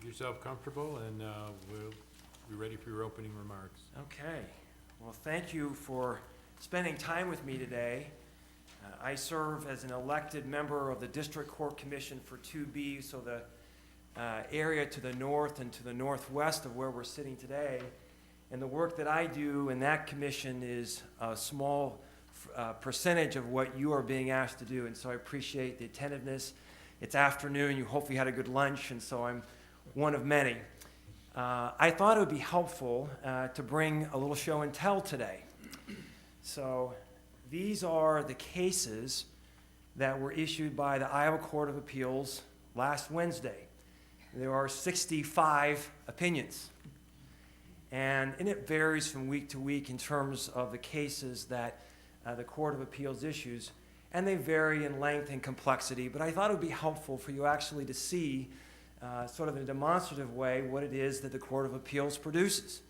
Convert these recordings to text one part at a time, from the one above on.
yourself comfortable, and we'll be ready for your opening remarks. Okay. Well, thank you for spending time with me today. I serve as an elected member of the District Court Commission for 2B, so the area to the north and to the northwest of where we're sitting today. And the work that I do in that commission is a small percentage of what you are being asked to do, and so I appreciate the attentiveness. It's afternoon, you hopefully had a good lunch, and so I'm one of many. I thought it would be helpful to bring a little show and tell today. So these are the cases that were issued by the Iowa Court of Appeals last Wednesday. There are 65 opinions. And it varies from week to week in terms of the cases that the Court of Appeals issues, and they vary in length and complexity, but I thought it would be helpful for you actually to see sort of in a demonstrative way what it is that the Court of Appeals produces.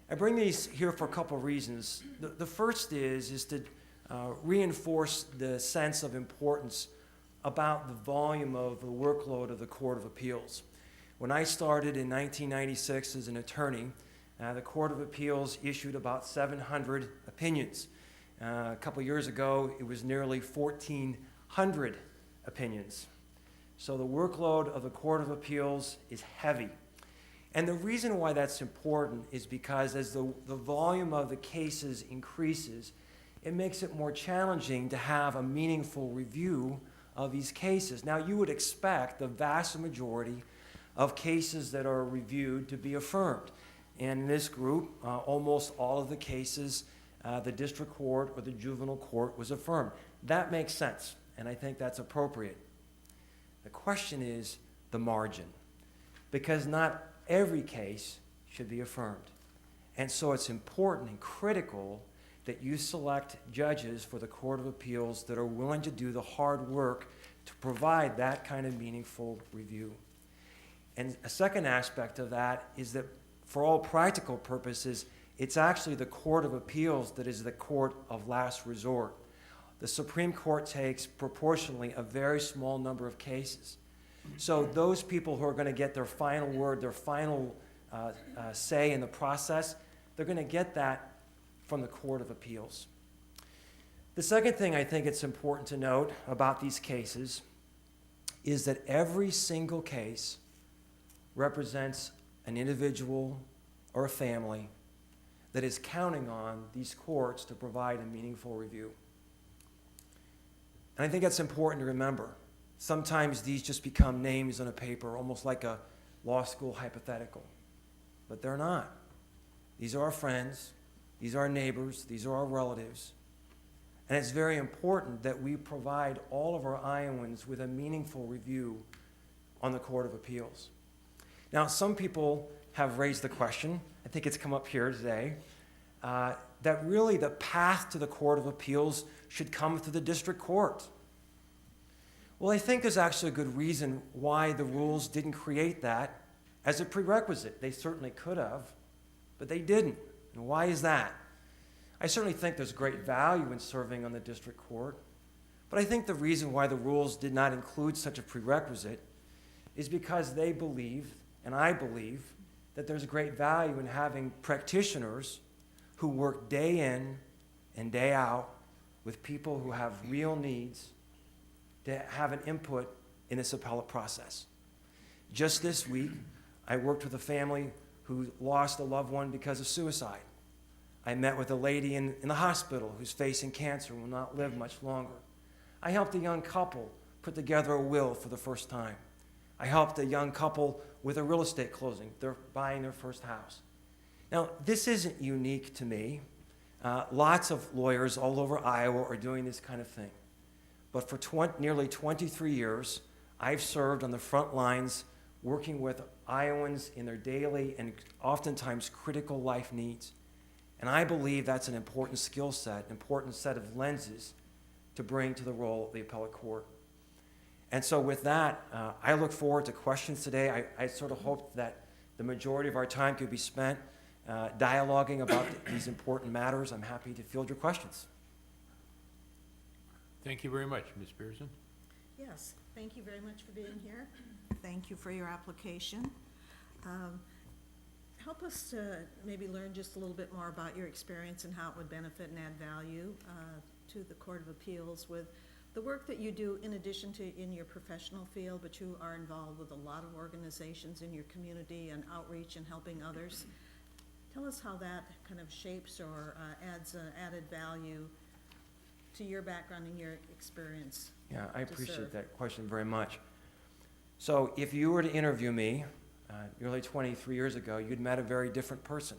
I bring these here for a couple of reasons. The first is to reinforce the sense of importance about the volume of the workload of the Court of Appeals. When I started in 1996 as an attorney, the Court of Appeals issued about 700 opinions. A couple years ago, it was nearly 1,400 opinions. So the workload of the Court of Appeals is heavy. And the reason why that's important is because as the volume of the cases increases, it makes it more challenging to have a meaningful review of these cases. Now, you would expect the vast majority of cases that are reviewed to be affirmed. And in this group, almost all of the cases, the district court or the juvenile court was affirmed. That makes sense, and I think that's appropriate. The question is the margin, because not every case should be affirmed. And so it's important and critical that you select judges for the Court of Appeals that are willing to do the hard work to provide that kind of meaningful review. And a second aspect of that is that for all practical purposes, it's actually the Court of Appeals that is the court of last resort. The Supreme Court takes proportionally a very small number of cases. So those people who are going to get their final word, their final say in the process, they're going to get that from the Court of Appeals. The second thing I think it's important to note about these cases is that every single case represents an individual or a family that is counting on these courts to provide a meaningful review. And I think that's important to remember. Sometimes these just become names on a paper, almost like a law school hypothetical. But they're not. These are our friends, these are our neighbors, these are our relatives. And it's very important that we provide all of our Iowans with a meaningful review on the Court of Appeals. Now, some people have raised the question, I think it's come up here today, that really the path to the Court of Appeals should come through the district court. Well, I think there's actually a good reason why the rules didn't create that as a prerequisite. They certainly could have, but they didn't. And why is that? I certainly think there's great value in serving on the district court, but I think the reason why the rules did not include such a prerequisite is because they believe, and I believe, that there's great value in having practitioners who work day in and day out with people who have real needs to have an input in this appellate process. Just this week, I worked with a family who lost a loved one because of suicide. I met with a lady in the hospital who's facing cancer and will not live much longer. I helped a young couple put together a will for the first time. I helped a young couple with a real estate closing. They're buying their first house. Now, this isn't unique to me. Lots of lawyers all over Iowa are doing this kind of thing. But for nearly 23 years, I've served on the front lines working with Iowans in their daily and oftentimes critical life needs. And I believe that's an important skill set, an important set of lenses to bring to the role of the appellate court. And so with that, I look forward to questions today. I sort of hope that the majority of our time could be spent dialoguing about these important matters. I'm happy to field your questions. Thank you very much, Ms. Pearson. Yes, thank you very much for being here. Thank you for your application. Help us to maybe learn just a little bit more about your experience and how it would benefit and add value to the Court of Appeals with the work that you do in addition to in your professional field, but you are involved with a lot of organizations in your community and outreach and helping others. Tell us how that kind of shapes or adds added value to your background and your experience. Yeah, I to appreciate serve. that question very much. So if you were to interview me nearly 23 years ago, you'd met a very different person.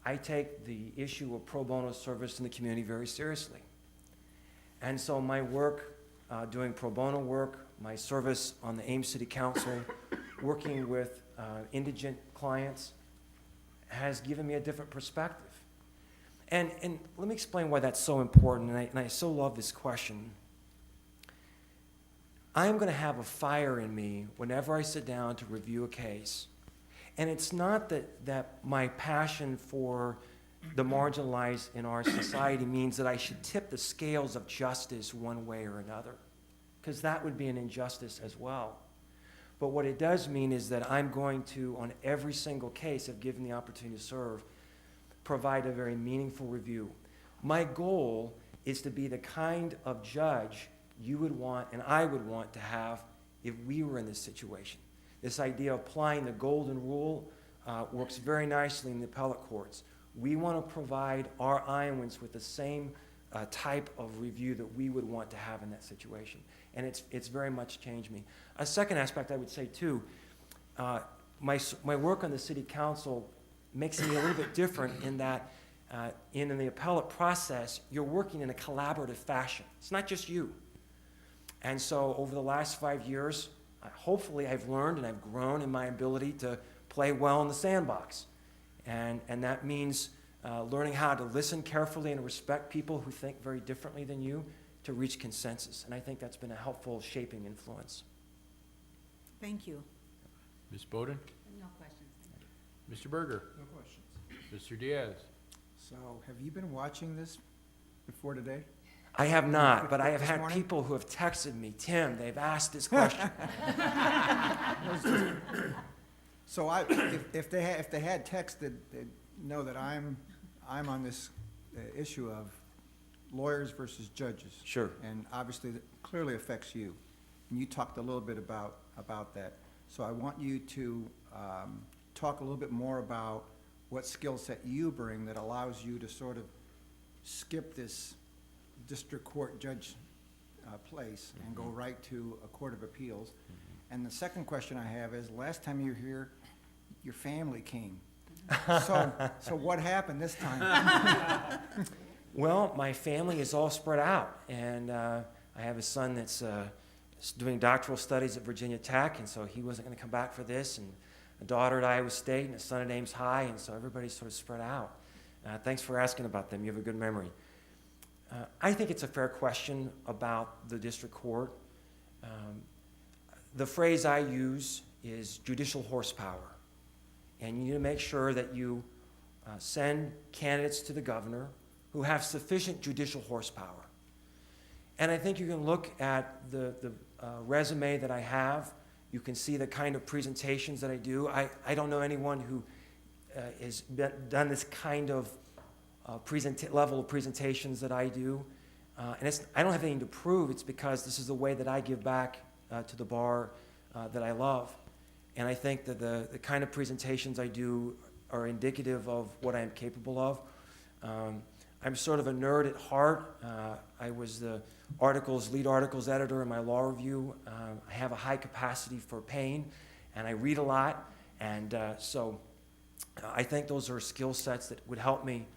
I take the issue of pro bono service in the community very seriously. And so my work, doing pro bono work, my service on the Ames City Council, working with indigent clients, has given me a different perspective. And let me explain why that's so important, and I so love this question. I'm going to have a fire in me whenever I sit down to review a case. And it's not that my passion for the marginalized in our society means that I should tip the scales of justice one way or another, because that would be an injustice as well. But what it does mean is that I'm going to, on every single case if given the opportunity to serve, provide a very meaningful review. My goal is to be the kind of judge you would want and I would want to have if we were in this situation. This idea of applying the golden rule works very nicely in the appellate courts. We want to provide our Iowans with the same type of review that we would want to have in that situation. And it's very much changed me. A second aspect I would say too, my work on the city council makes me a little bit different in that in the appellate process, you're working in a collaborative fashion. It's not just you. And so over the last 5 years, hopefully I've learned and I've grown in my ability to play well in the sandbox. And that means learning how to listen carefully and respect people who think very differently than you to reach consensus. And I think that's been a helpful shaping influence. Thank you. Ms. Bowden? No questions. Mr. Berger? No questions. Mr. Diaz? So, have you been watching this before today? I have not, but I have This had morning? people who have texted me, Tim, they've asked this question. So, if they had texted, they'd know that I'm on this issue of lawyers versus judges. Sure. And obviously, that clearly affects you. And you talked a little bit about that. So I want you to talk a little bit more about what skill set you bring that allows you to sort of skip this district court judge place and go right to a court of appeals. And the second question I have is, last time you were here, your family came. So what happened this time? Well, my family is all spread out, and I have a son that's doing doctoral studies at Virginia Tech, and so he wasn't going to come back for this, and a daughter at Iowa State, and a son at Ames High, and so everybody's sort of spread out. Thanks for asking about them. You have a good memory. I think it's a fair question about the district court. The phrase I use is judicial horsepower, and you need to make sure that you send candidates to the governor who have sufficient judicial horsepower. And I think you can look at the resume that I have. You can see the kind of presentations that I do. I don't know anyone who has done this kind of level of presentations that I do. And I don't have anything to prove. It's because this is the way that I give back to the bar that I love. And I think that the kind of presentations I do are indicative of what I am capable of. I'm sort of a nerd at heart. I was the lead articles editor in my law review. I have a high capacity for pain, and I read a lot. And so I think those are skill sets that would help me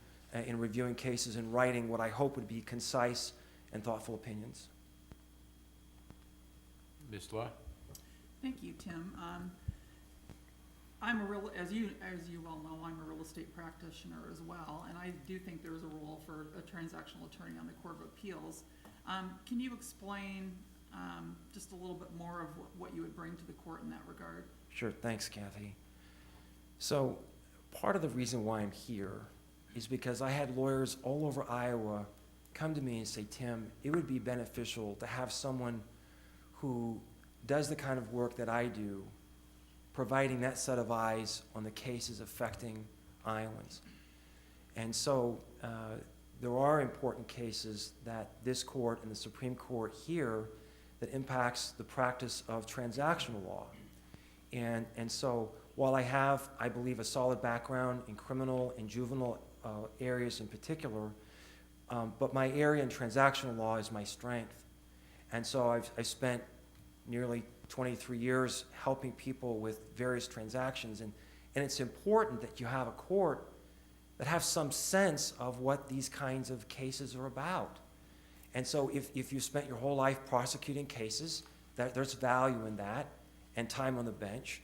in reviewing cases and writing what I hope would be concise and thoughtful opinions. Ms. Law? Thank you, Tim. As you well know, I'm a real estate practitioner as well, and I do think there's a role for a transactional attorney on the Court of Appeals. Can you explain just a little bit more of what you would bring to the court in that regard? Sure, thanks, Kathy. So part of the reason why I'm here is because I had lawyers all over Iowa come to me and say, Tim, it would be beneficial to have someone who does the kind of work that I do providing that set of eyes on the cases affecting Iowans. And so there are important cases that this court and the Supreme Court hear that impacts the practice of transactional law. And so while I have, I believe, a solid background in criminal and juvenile areas in particular, but my area in transactional law is my strength. And so I spent nearly 23 years helping people with various transactions. And it's important that you have a court that has some sense of what these kinds of cases are about. And so if you spent your whole life prosecuting cases, there's value in that and time on the bench.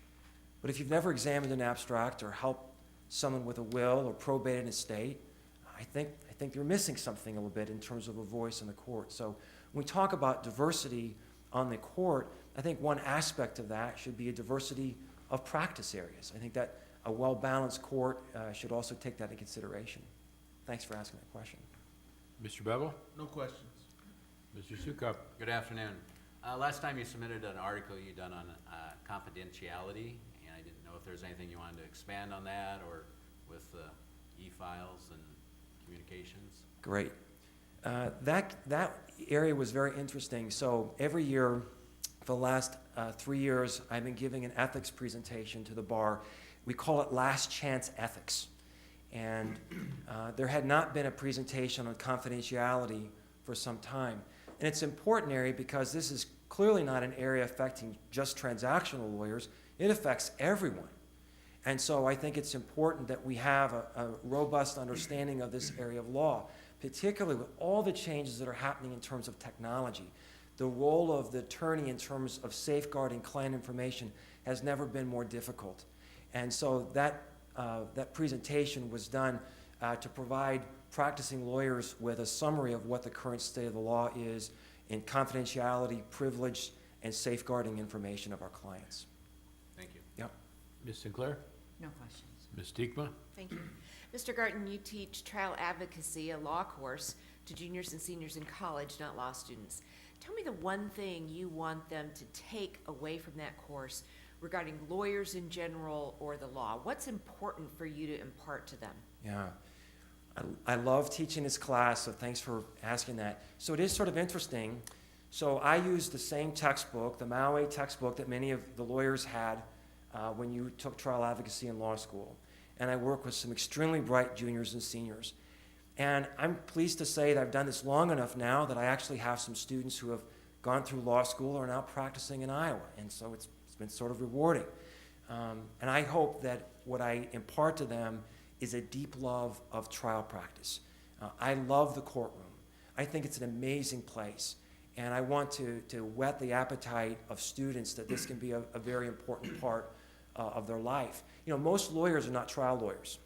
But if you've never examined an abstract or helped someone with a will or probated an estate, I think you're missing something a little bit in terms of a voice in the court. So when we talk about diversity on the court, I think one aspect of that should be a diversity of practice areas. I think that a well-balanced court should also take that into consideration. Thanks for asking that question. Mr. Bevel? No questions. Mr. Sukup? Good afternoon. Last time you submitted an article you done on confidentiality, and I didn't know if there's anything you wanted to expand on that or with e-files and communications. Great. That area was very interesting. So every year for the last 3 years, I've been giving an ethics presentation to the bar. We call it Last Chance Ethics. And there had not been a presentation on confidentiality for some time. And it's an important area because this is clearly not an area affecting just transactional lawyers. It affects everyone. And so I think it's important that we have a robust understanding of this area of law, particularly with all the changes that are happening in terms of technology. The role of the attorney in terms of safeguarding client information has never been more difficult. And so that presentation was done to provide practicing lawyers with a summary of what the current state of the law is in confidentiality, privilege, and safeguarding information of our clients. Thank you. Yep. Ms. Sinclair? No questions. Ms. Diekma? Thank you. Mr. Gartin, you teach trial advocacy, a law course, to juniors and seniors in college, not law students. Tell me the one thing you want them to take away from that course regarding lawyers in general or the law. What's important for you to impart to them? Yeah. I love teaching this class, so thanks for asking that. So it is sort of interesting. So I use the same textbook, the Maui textbook that many of the lawyers had when you took trial advocacy in law school. And I work with some extremely bright juniors and seniors. And I'm pleased to say that I've done this long enough now that I actually have some students who have gone through law school or are now practicing in Iowa. And so it's been sort of rewarding. And I hope that what I impart to them is a deep love of trial practice. I love the courtroom. I think it's an amazing place. And I want to whet the appetite of students that this can be a very important part of their life. You know, most lawyers are not trial lawyers.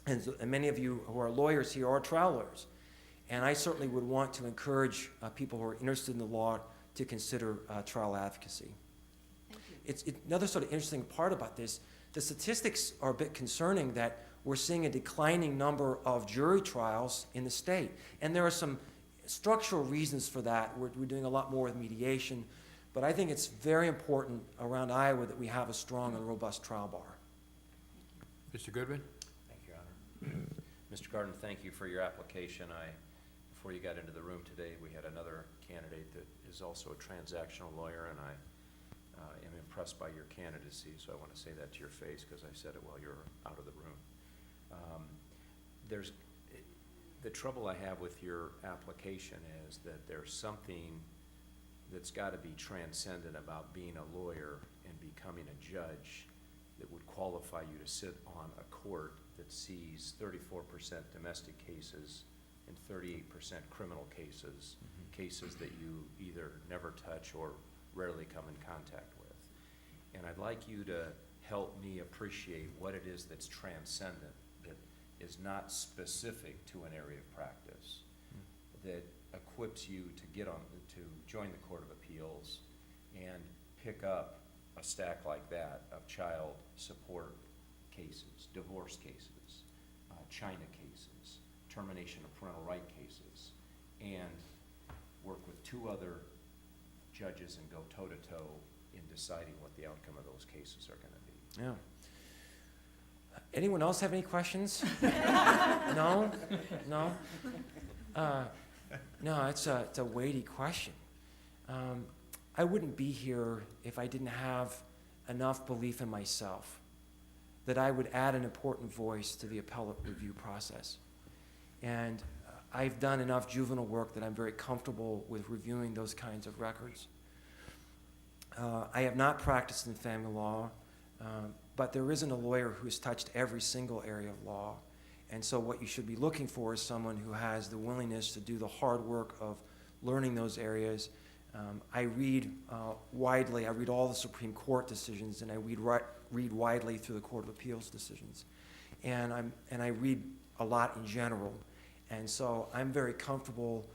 And many of you who are lawyers here are trial lawyers. And I certainly would want to encourage people who are interested in the law to consider trial advocacy. Thank you. It's another sort of interesting part about this. The statistics are a bit concerning that we're seeing a declining number of jury trials in the state. And there are some structural reasons for that. We're doing a lot more with mediation. But I think it's very important around Iowa that we have a strong and robust trial bar. Mr. Goodwin? Thank you, Your Honor. Mr. Gartin, thank you for your application. Before you got into the room today, we had another candidate that is also a transactional lawyer, and I am impressed by your candidacy, so I want to say that to your face because I said it while you were out of the room. The trouble I have with your application is that there's something that's got to be transcendent about being a lawyer and becoming a judge that would qualify you to sit on a court that sees 34% domestic cases and 38% criminal cases, cases that you either never touch or rarely come in contact with. And I'd like you to help me appreciate what it is that's transcendent, that is not specific to an area of practice, that equips you to to join the Court of Appeals and pick up a stack like that of child support cases, divorce cases, China cases, termination of parental right cases, and work with 2 other judges and go toe-to-toe in deciding what the outcome of those cases are going to be. Yeah. Anyone else have any questions? No? No? No, it's a weighty question. I wouldn't be here if I didn't have enough belief in myself that I would add an important voice to the appellate review process. And I've done enough juvenile work that I'm very comfortable with reviewing those kinds of records. I have not practiced in family law, but there isn't a lawyer who's touched every single area of law. And so what you should be looking for is someone who has the willingness to do the hard work of learning those areas. I read widely. I read all the Supreme Court decisions, and I read widely through the Court of Appeals decisions. And I read a lot in general. And so I'm very comfortable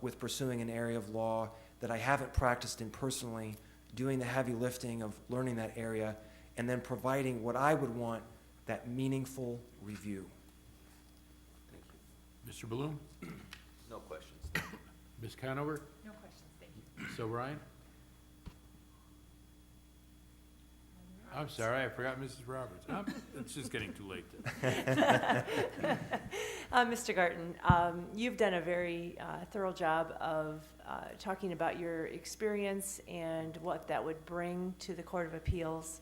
with pursuing an area of law that I haven't practiced in personally, doing the heavy lifting of learning that area, and then providing what I would want, that meaningful review. Thank you. Mr. Bloom? No questions. Ms. Conover? No questions, thank you. Ms. O'Brien? I'm sorry, I forgot Mrs. Roberts. It's just getting too late then. Mr. Gartin, you've done a very thorough job of talking about your experience and what that would bring to the Court of Appeals.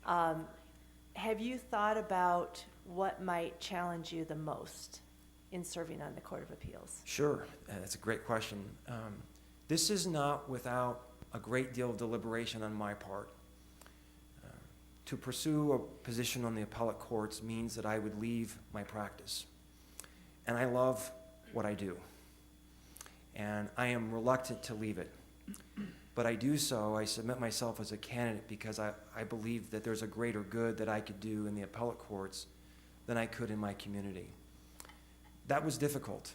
Have you thought about what might challenge you the most in serving on the Court of Appeals? Sure, that's a great question. This is not without a great deal of deliberation on my part. To pursue a position on the appellate courts means that I would leave my practice. And I love what I do. And I am reluctant to leave it. But I do so, I submit myself as a candidate because I believe that there's a greater good that I could do in the appellate courts than I could in my community. That was difficult.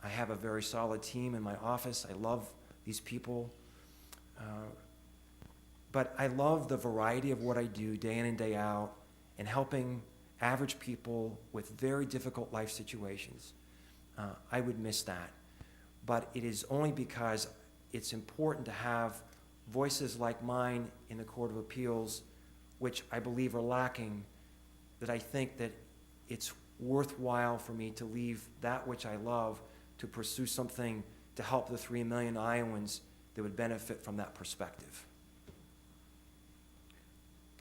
I have a very solid team in my office. I love these people. But I love the variety of what I do day in and day out and helping average people with very difficult life situations. I would miss that. But it is only because it's important to have voices like mine in the Court of Appeals, which I believe are lacking, that I think that it's worthwhile for me to leave that which I love to pursue something to help the 3 million Iowans that would benefit from that perspective.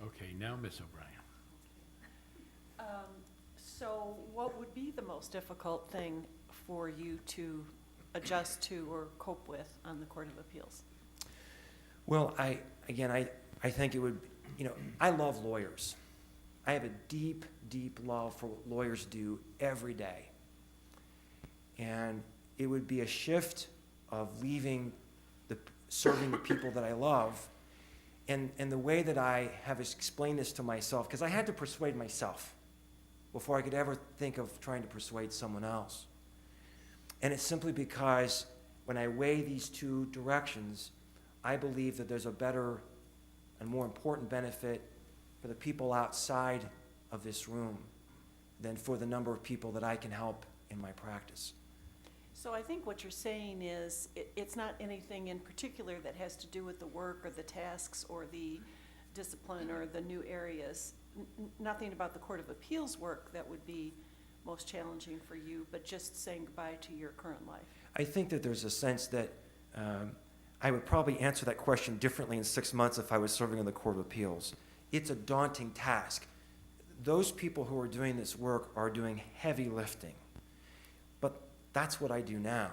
Okay, now Ms. O'Brien. So what would be the most difficult thing for you to adjust to or cope with on the Court of Appeals? Well, I think it would, I love lawyers. I have a deep, deep love for what lawyers do every day. And it would be a shift of leaving serving the people that I love. And the way that I have explained this to myself, because I had to persuade myself before I could ever think of trying to persuade someone else. And it's simply because when I weigh these two directions, I believe that there's a better and more important benefit for the people outside of this room than for the number of people that I can help in my practice. So I think what you're saying is it's not anything in particular that has to do with the work or the tasks or the discipline or the new areas. Nothing about the Court of Appeals work that would be most challenging for you, but just saying goodbye to your current life. I think that there's a sense that I would probably answer that question differently in 6 months if I was serving on the Court of Appeals. It's a daunting task. Those people who are doing this work are doing heavy lifting. But that's what I do now.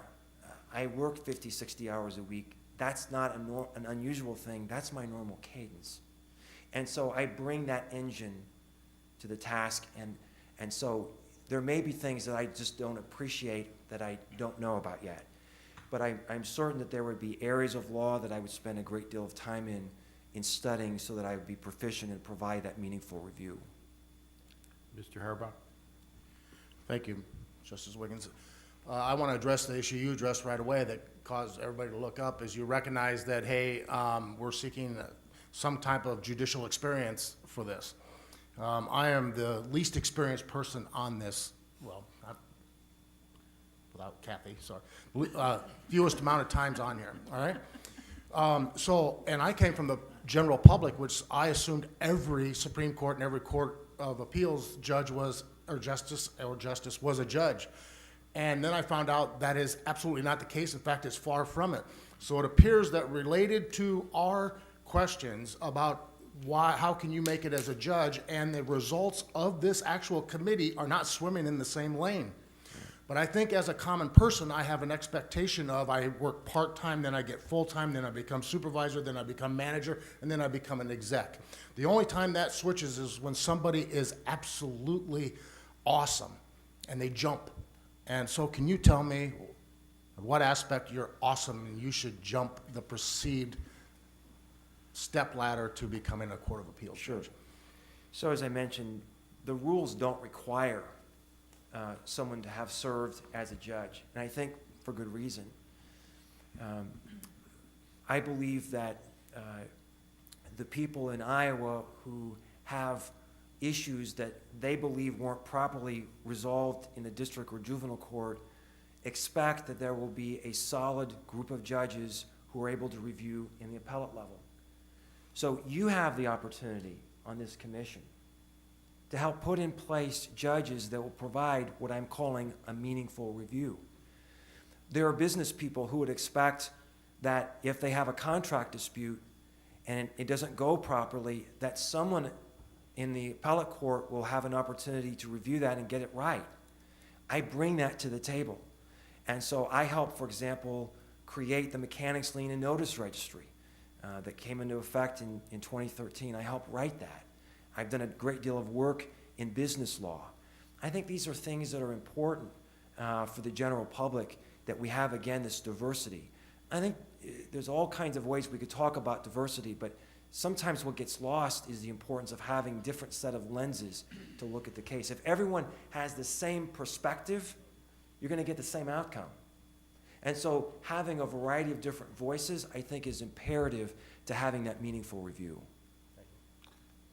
I work 50, 60 hours a week. That's not an unusual thing. That's my normal cadence. And so I bring that engine to the task, and so there may be things that I just don't appreciate that I don't know about yet. But I'm certain that there would be areas of law that I would spend a great deal of time in studying so that I would be proficient and provide that meaningful review. Mr. Harbaugh? Thank you, Justice Wiggins. I want to address the issue you addressed right away that caused everybody to look up, is you recognize that, hey, we're seeking some type of judicial experience for this. I am the least experienced person on this, well, not without Kathy, sorry, fewest amount of times on here, all right? And I came from the general public, which I assumed every Supreme Court and every Court of Appeals judge was, or justice was a judge. And then I found out that is absolutely not the case. In fact, it's far from it. So it appears that related to our questions about how can you make it as a judge, and the results of this actual committee are not swimming in the same lane. But I think as a common person, I have an expectation of I work part-time, then I get full-time, then I become supervisor, then I become manager, and then I become an exec. The only time that switches is when somebody is absolutely awesome and they jump. And so can you tell me what aspect you're awesome and you should jump the perceived step ladder to becoming a Court of Appeals judge? So as I mentioned, the rules don't require someone to have served as a judge, and I think for good reason. I believe that the people in Iowa who have issues that they believe weren't properly resolved in the district or juvenile court expect that there will be a solid group of judges who are able to review in the appellate level. So you have the opportunity on this commission to help put in place judges that will provide what I'm calling a meaningful review. There are business people who would expect that if they have a contract dispute and it doesn't go properly, that someone in the appellate court will have an opportunity to review that and get it right. I bring that to the table. And so I help, for example, create the mechanics lien and notice registry that came into effect in 2013. I helped write that. I've done a great deal of work in business law. I think these are things that are important for the general public, that we have, again, this diversity. I think there's all kinds of ways we could talk about diversity, but sometimes what gets lost is the importance of having different set of lenses to look at the case. If everyone has the same perspective, you're going to get the same outcome. And so having a variety of different voices, I think, is imperative to having that meaningful review.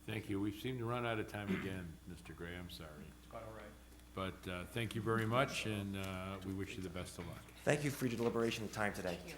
Thank you. We seem to run out of time again, Mr. Gray. I'm sorry. It's quite all right. But thank you very much, and we wish you the best of luck. Thank you for your deliberation and time today. Thank you.